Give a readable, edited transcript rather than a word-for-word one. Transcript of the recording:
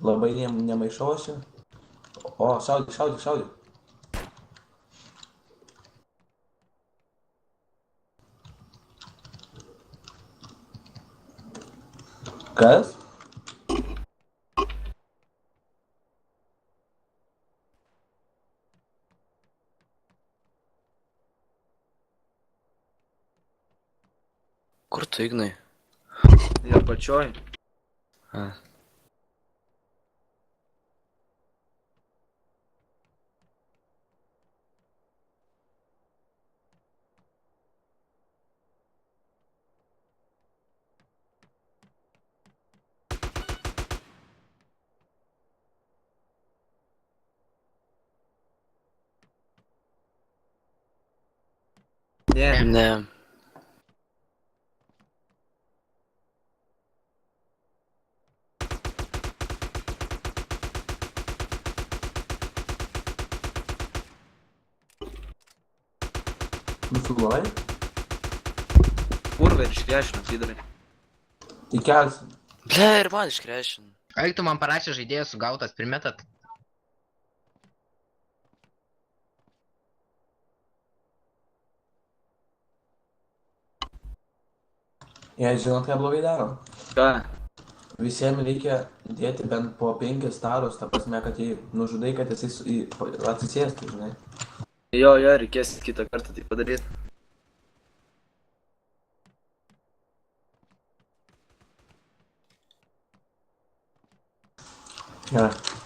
Labai nemaišausi. O, šaudyk, šaudyk, šaudyk. Kas? Kur tu, Ignai? Ir apačioj. A. Ne. Ne. Nufilmuoji? Kurva ir iškešinam, pidrai. Įkelsim. Ble, ir man iškrešin. Eik, tu man parašė žaidėjas sugautas, primetat. Jei žinot, ką blogai darom. Ką? Visiems reikia dėti bent po 5 starus, ta prasme, kad jį nužudai, kad jisai atsisėstų, žinai. Jo, reikės kitą kartą tai padaryti. Gerai.